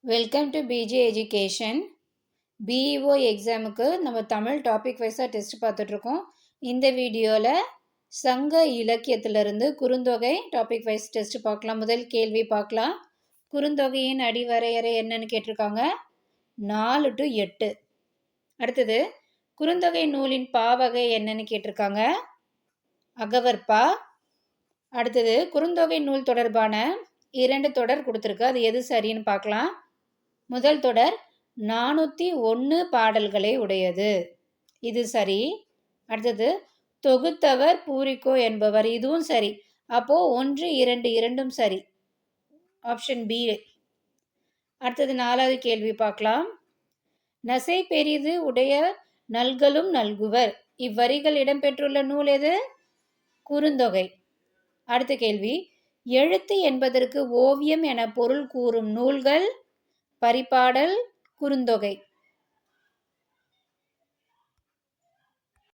Welcome to PG education. BEO எக்ஸாமுக்கு நம்ம Tamil topic வைஸாக டெஸ்ட் பார்த்துட்ருக்கோம். இந்த வீடியோவில் சங்க இலக்கியத்திலிருந்து குறுந்தொகை டாபிக் வைஸ் டெஸ்ட் பார்க்கலாம். முதல் கேள்வி பார்க்கலாம். குறுந்தொகையின் அடிவரையறை என்னன்னு கேட்டிருக்காங்க. 4 to 8. அடுத்தது குறுந்தொகை நூலின் பாவகை என்னன்னு கேட்டிருக்காங்க. அகவற்பா. அடுத்தது குறுந்தொகை நூல் தொடர்பான 2 தொடர் கொடுத்துருக்கு. அது எது சரின்னு பார்க்கலாம். முதல் தொடர் 401 பாடல்களை உடையது, இது சரி. அடுத்தது தொகுத்தவர் பூரிக்கோ என்பவர், இதுவும் சரி. அப்போ 1, 2 இரண்டும் சரி, ஆப்ஷன் பி. அடுத்தது 4வது கேள்வி பார்க்கலாம். நசை பெரிது உடைய நல்கலும் நல்குவர், இவ்வரிகள் இடம்பெற்றுள்ள நூல் எது? குறுந்தொகை. அடுத்த கேள்வி, எழுத்து என்பதற்கு ஓவியம் என பொருள் கூறும் நூல்கள்? பரிபாடல், குறுந்தொகை.